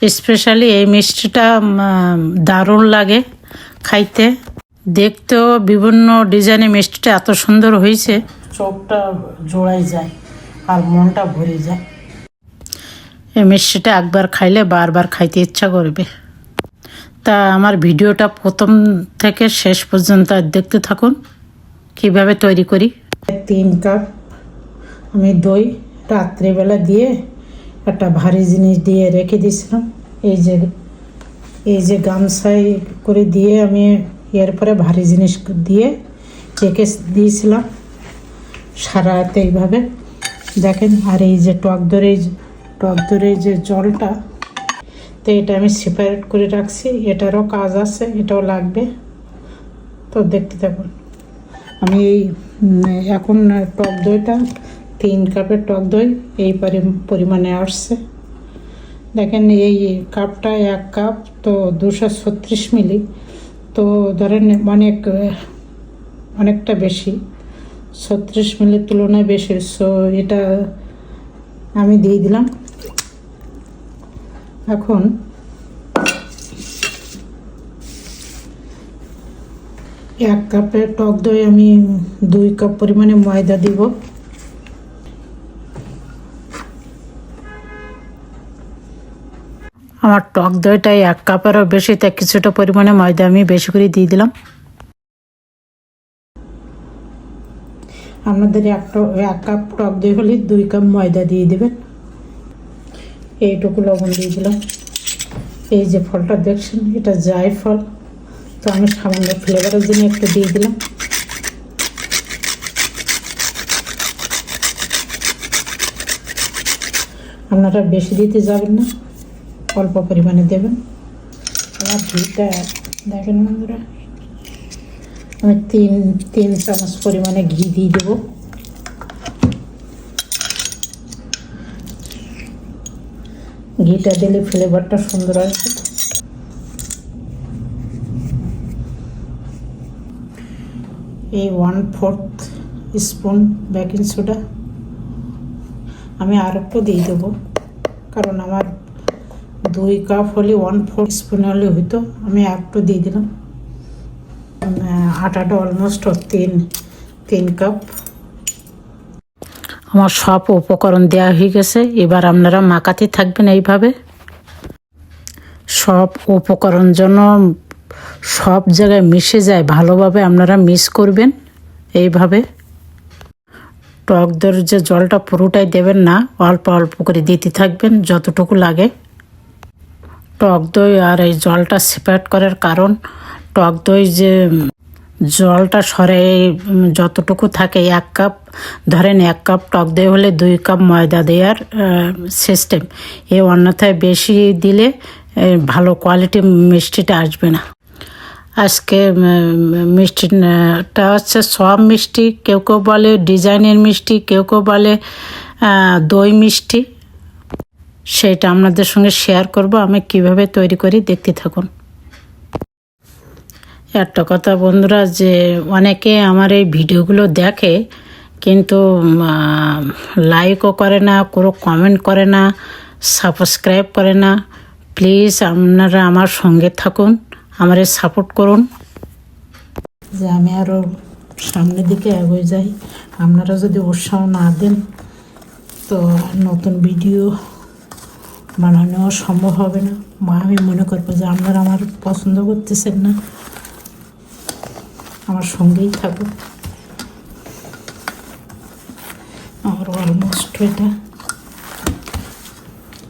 Specially এই মিষ্টিটা দারুণ লাগে খাইতে, দেখতেও বিভিন্ন ডিজাইনের মিষ্টিটা এত সুন্দর হয়েছে, চোখটা জোড়াই যায় আর মনটা ভরে যায়। এই মিষ্টিটা একবার খাইলে বারবার খাইতে ইচ্ছা করবে। তা আমার ভিডিওটা প্রথম থেকে শেষ পর্যন্ত দেখতে থাকুন কিভাবে তৈরি করি। 3 কাপ আমি দই রাত্রিবেলা দিয়ে একটা ভারী জিনিস দিয়ে রেখে দিয়েছিলাম। এই যে গামছাই করে দিয়ে আমি এরপরে ভারী জিনিস দিয়ে রেখে দিয়েছিলাম সারা রাত এইভাবে দেখেন। আর এই যে টক দরে যে জলটা, তো এটা আমি সেপারেট করে রাখছি, এটারও কাজ আছে, এটাও লাগবে। তো দেখতে থাকুন। আমি এখন টক দইটা 3 কাপের টক দই এই পরিমাণে আসছে। দেখেন এই কাপটা 1 কাপ, তো 236 মিলি, তো ধরেন অনেকটা বেশি, 36 মিলির তুলনায় বেশি। সো এটা আমি দিয়ে দিলাম। এখন এক কাপের টক দই আমি 2 কাপ পরিমাণে ময়দা দিব। আমার টক দইটাই 1 কাপেরও বেশি, তাই কিছুটা পরিমাণে ময়দা আমি বেশি করে দিয়ে দিলাম। আপনাদের 1 কাপ টক দই হলে 2 কাপ ময়দা দিয়ে দেবেন। এইটুকু লবণ দিয়ে দিলাম। এই যে ফলটা দেখছেন, এটা জায়ফল, তো আমি সামান্য ফ্লেভারের জন্য একটু দিয়ে দিলাম। আপনারা বেশি দিতে যাবেন না, অল্প পরিমাণে দেবেন। আমার ঘিটা দেখেন বন্ধুরা, আমি 3 চামচ পরিমাণে ঘি দিয়ে দেবো। ঘিটা দিলে ফ্লেভারটা সুন্দর আসবে। এই 1/4 স্পুন বেকিং সোডা আমি আর একটু দিয়ে দেবো, কারণ আমার 2 কাপ হলে 1/4 স্পুন হলে হইতো, আমি একটু দিয়ে দিলাম। আটাটা অলমোস্ট 3 কাপ। আমার সব উপকরণ দেওয়া হয়ে গেছে। এবার আপনারা মাখাতে থাকবেন এইভাবে। সব উপকরণ যেন সব জায়গায় মিশে যায় ভালোভাবে, আপনারা মিক্স করবেন এইভাবে। টক দইয়ের যে জলটা পুরোটাই দেবেন না, অল্প অল্প করে দিতে থাকবেন যতটুকু লাগে। টক দই আর এই জলটা সেপারেট করার কারণ, টক দই যে জলটা সরে যতটুকু থাকে, 1 কাপ ধরেন 1 কাপ টক দই হলে 2 কাপ ময়দা দেওয়ার সিস্টেম। অন্যথায় বেশি দিলে ভালো কোয়ালিটি মিষ্টিটা আসবে না। আজকে মিষ্টিটা হচ্ছে সব মিষ্টি, কেউ কেউ বলে ডিজাইনের মিষ্টি, কেউ কেউ বলে দই মিষ্টি। সেটা আপনাদের সঙ্গে শেয়ার করব আমি কিভাবে তৈরি করি, দেখতে থাকুন। একটা কথা বন্ধুরা, যে অনেকে আমার এই ভিডিওগুলো দেখে কিন্তু লাইকও করে না, কোনো কমেন্ট করে না, সাবস্ক্রাইব করে না। প্লিজ আপনারা আমার সঙ্গে থাকুন, আমারে সাপোর্ট করুন, যে আমি আরও সামনের দিকে এগিয়ে যাই। আপনারা যদি উৎসাহ না দেন তো নতুন ভিডিও বানানো সম্ভব হবে না। আমি মনে করবো যে আপনারা আমার পছন্দ করতেছেন না, আমার সঙ্গেই থাকুন। আমার অলমোস্ট এটা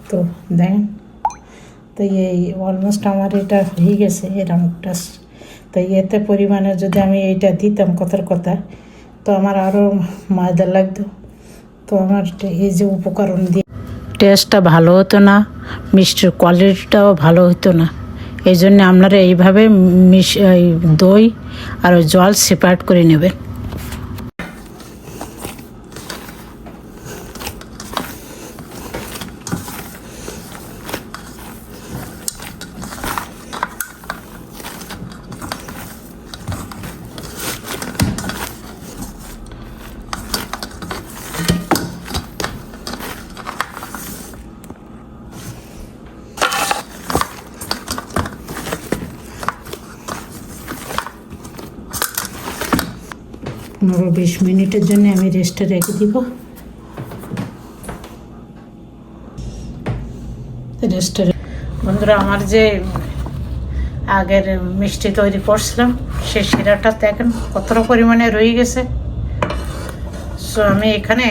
তো দেখেন, তো এই অলমোস্ট আমার এটা হয়ে গেছে এরকমটা। তো এতে পরিমাণে যদি আমি এইটা দিতাম কথার কথা, তো আমার আরও ময়দা লাগতো। তো আমার এই যে উপকরণ দিয়ে টেস্টটা ভালো হতো না, মিষ্টির কোয়ালিটিটাও ভালো হতো না। এই জন্য আপনারা এইভাবে দই আর জল সেপারেট করে নেবেন। 15-20 মিনিটের জন্য আমি রেস্টে রেখে দিব। রেস্টে বন্ধুরা, আমার যে আগের মিষ্টি তৈরি করছিলাম সেই শিরাটা দেখেন কতটা পরিমাণে রয়ে গেছে। সো আমি এখানে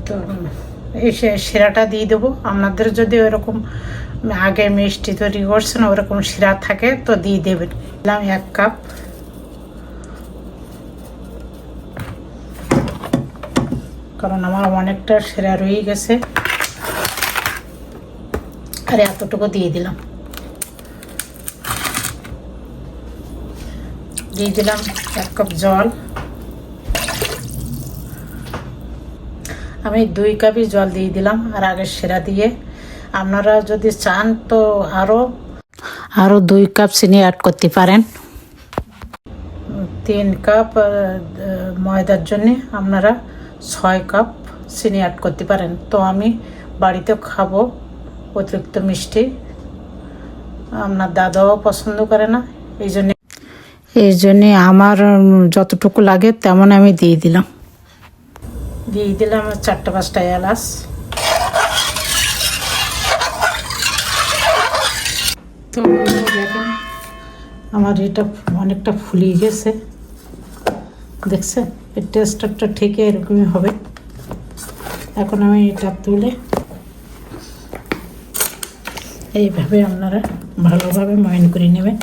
তো এই শিরাটা দিয়ে দেবো। আপনাদের যদি ওরকম আগে মিষ্টি তৈরি করছেন ওরকম শিরা থাকে তো দিয়ে দেবেন। দিলাম 1 কাপ। কারণ আমার অনেকটা শিরা রয়ে গেছে, আর এতটুকু দিয়ে দিলাম। দিয়ে দিলাম 1 কাপ জল। আমি 2 কাপই জল দিয়ে দিলাম আর আগের শিরা দিয়ে। আপনারা যদি চান তো আরও 2 কাপ চিনি অ্যাড করতে পারেন। 3 কাপ ময়দার জন্যে আপনারা 6 কাপ চিনি অ্যাড করতে পারেন। তো আমি বাড়িতে খাবো অতিরিক্ত মিষ্টি, আপনার দাদাও পছন্দ করে না, এই জন্যে আমার যতটুকু লাগে তেমন আমি দিয়ে দিলাম। 4-5টা এলাচ। তো দেখেন আমার এটা অনেকটা ফুলিয়ে গেছে, দেখছেন? এর টেস্টারটা ঠিক এরকমই হবে। এখন আমি এটা তুলে এইভাবে আপনারা ভালোভাবে ময়ান করে নেবেন।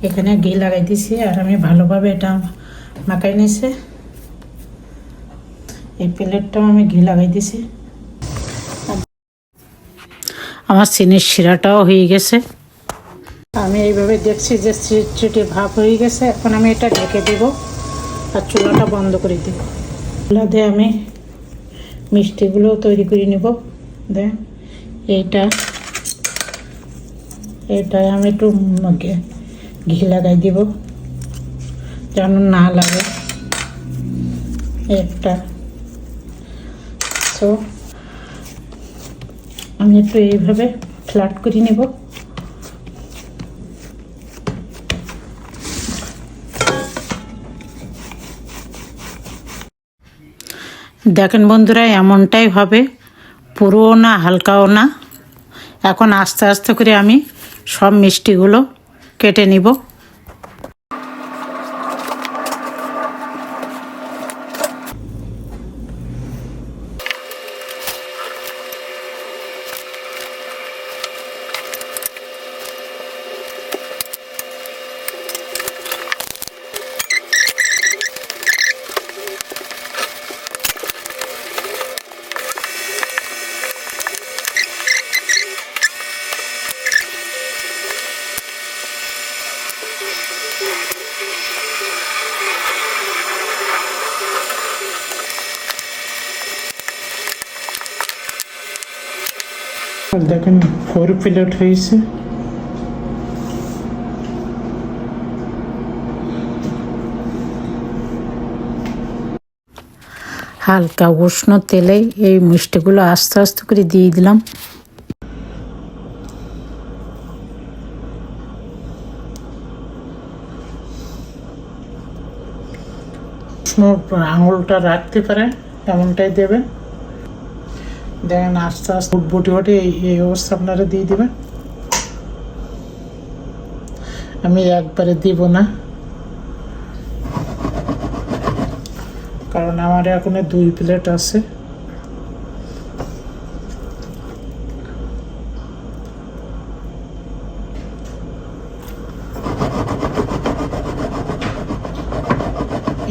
এখানে ঘি লাগাই দিছি আর আমি ভালোভাবে এটা মাখাই নিছি। এই প্লেটটাও আমি ঘি লাগাই দিছি। আমার চিনির শিরাটাও হয়ে গেছে। আমি এইভাবে দেখছি যে চিটচিটে ভাব হয়ে গেছে। এখন আমি এটা ঢেকে দেব আর চুলাটা বন্ধ করে দেব। চুলা দিয়ে আমি মিষ্টিগুলো তৈরি করে নেব। দেখ এইটায় আমি একটু ঘি লাগাই দিব যেন না লাগে একটা। তো আমি একটু এইভাবে ফ্ল্যাট করে নেব। দেখেন বন্ধুরা, এমনটাই হবে, পুরোও না হালকাও না। এখন আস্তে আস্তে করে আমি সব মিষ্টিগুলো কেটে নিব। দেখেন 4 প্লেট হয়েছে। হালকা উষ্ণ তেলে এই মিষ্টিগুলো আস্তে আস্তে করে দিয়ে দিলাম। উষ্ণ আঙুলটা রাখতে পারেন, এমনটাই দেবেন। দেখেন আস্তে আস্তে বুটি বুটি এই অবস্থা আপনারা দিয়ে দেবেন। আমি একবারে দিব না, কারণ আমার এখন 2 প্লেট আছে।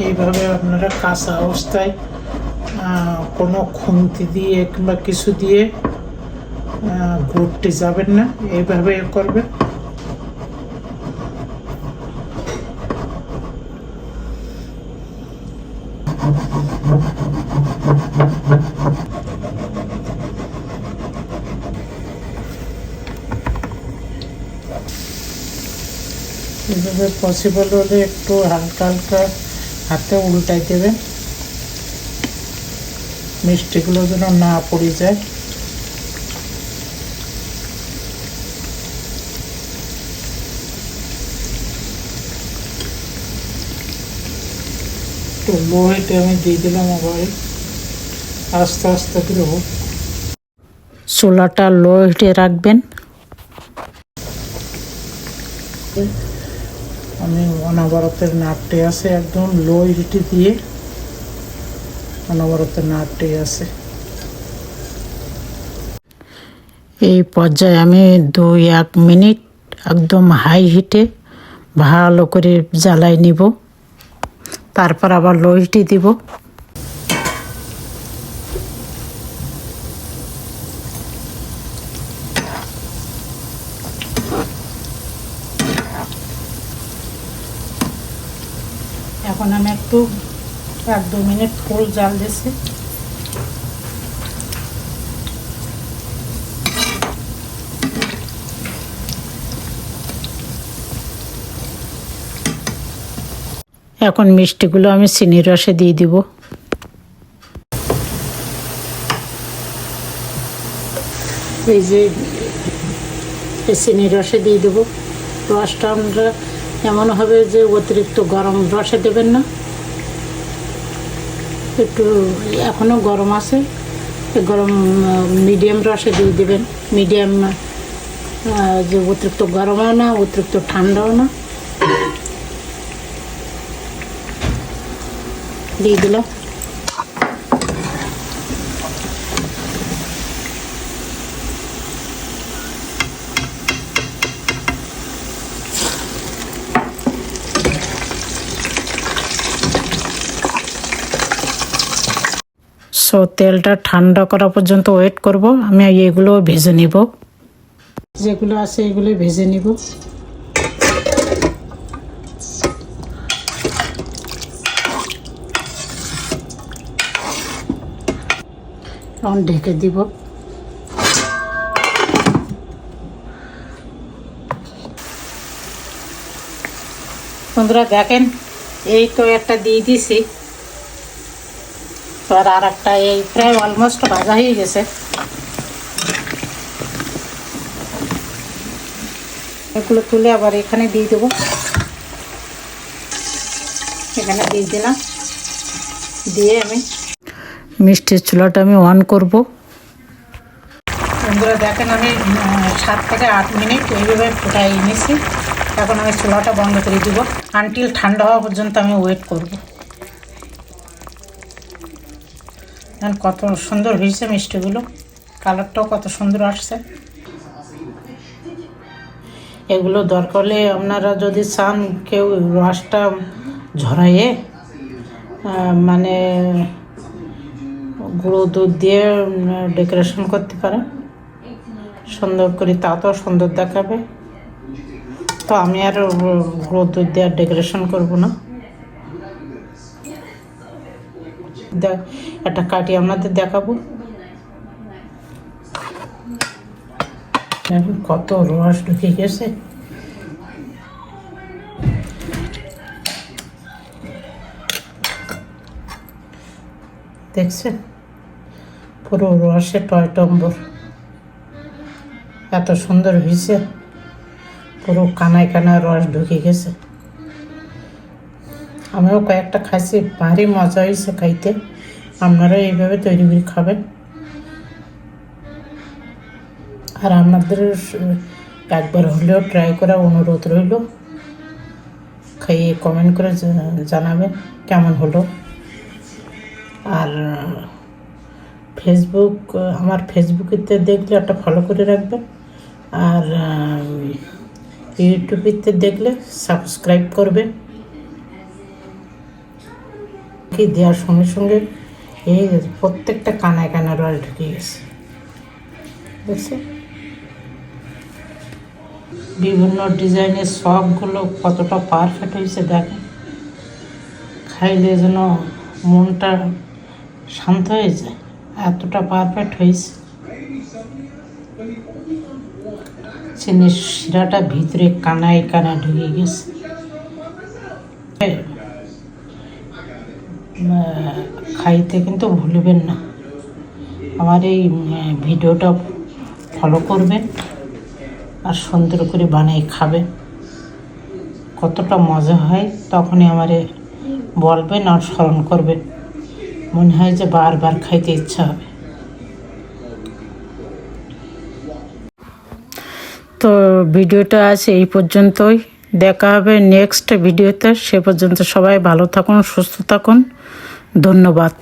এইভাবে আপনারা কাঁচা অবস্থায় কোনো খুন্তি দিয়ে কিংবা কিছু দিয়ে ঘুরতে যাবেন না, এইভাবে করবেন। এইভাবে পসিবল হলে একটু হালকা হালকা হাতে উল্টাই দেবেন। মিষ্টিগুলো যেন না পড়ে যায়। তো লো হিটে আমি দিয়ে দিলাম, আবার আস্তে আস্তে করে হোক। চুলাটা লো হিটে রাখবেন। আমি অনবরতের নাড়তে আছে, একদম লো হিটে দিয়ে অনবরতের নাড়তে আছে। এই পর্যায়ে আমি 2-1 মিনিট একদম হাই হিটে ভালো করে জ্বালাই নিব, তারপর আবার লো হিটে দিব। এখন আমি একটু 1-2 মিনিট ফুল জাল দিয়েছি। এখন মিষ্টিগুলো আমি চিনির রসে দিয়ে দিব। এই যে চিনির রসে দিয়ে দেবো। রসটা আমরা এমন হবে যে অতিরিক্ত গরম রসে দেবেন না, একটু এখনও গরম আছে, গরম মিডিয়াম রসে দিয়ে দেবেন। মিডিয়াম, যে অতিরিক্ত গরমও না অতিরিক্ত ঠান্ডাও না। দিয়ে দিলাম। সো তেলটা ঠান্ডা করা পর্যন্ত ওয়েট করব। আমি এগুলো ভেজে নিব, যেগুলো আছে এগুলো ভেজে নিব। এখন ঢেকে দিব। বন্ধুরা দেখেন, এই তো একটা দিয়ে দিছি, আর একটা এই প্রায় অলমোস্ট ভাজা হয়ে গেছে। এগুলো তুলে আবার এখানে দিয়ে দেবো। এখানে দিয়ে দিলাম, দিয়ে আমি মিষ্টির চুলাটা আমি অন করব। বন্ধুরা দেখেন, আমি 7 থেকে 8 মিনিট এইভাবে ফুটাই নিয়েছি। এখন আমি চুলাটা বন্ধ করে দিব। আনটিল ঠান্ডা হওয়া পর্যন্ত আমি ওয়েট করব। কত সুন্দর হয়েছে মিষ্টিগুলো, কালারটাও কত সুন্দর আসছে। এগুলো দরকার হলে আপনারা যদি চান কেউ রসটা ঝরাইয়ে মানে গুঁড়ো দুধ দিয়ে ডেকোরেশন করতে পারেন সুন্দর করে, তাতেও সুন্দর দেখাবে। তো আমি আর গুঁড়ো দুধ দিয়ে আর ডেকোরেশন করবো না। একটা কাটি আপনাদের দেখাবো। কত রস ঢুকে গেছে। দেখছেন, পুরো রসে টয়টম্বর, এত সুন্দর হয়েছে। পুরো কানায় কানায় রস ঢুকে গেছে। আমিও কয়েকটা খাইছি, ভারী মজা হয়েছে খাইতে। আপনারা এইভাবে তৈরি করে খাবেন। আর আপনাদের একবার হলেও ট্রাই করা অনুরোধ রইল। খাইয়ে কমেন্ট করে জানাবেন কেমন হলো। আর আমার ফেসবুকেতে দেখলে একটা ফলো করে রাখবেন, আর ইউটিউবেতে দেখলে সাবস্ক্রাইব করবেন। কি দেওয়ার সঙ্গে সঙ্গে এই প্রত্যেকটা কানায় কানায় রস ঢুকে গেছে, দেখছি। বিভিন্ন ডিজাইনের সবগুলো কতটা পারফেক্ট হয়েছে দেখেন। খাইলে যেন মনটা শান্ত হয়ে যায়, এতটা পারফেক্ট হয়েছে। চিনির শিরাটা ভিতরে কানায় কানায় ঢুকে গেছে। খাইতে কিন্তু ভুলবেন না। আমার এই ভিডিওটা ফলো করবেন আর সুন্দর করে বানিয়ে খাবেন। কতটা মজা হয় তখনই আমারে বলবেন আর স্মরণ করবেন, মনে হয় যে বারবার খাইতে ইচ্ছা হবে। তো ভিডিওটা আছে এই পর্যন্তই, দেখা হবে নেক্সট ভিডিওতে। সে পর্যন্ত সবাই ভালো থাকুন, সুস্থ থাকুন, ধন্যবাদ।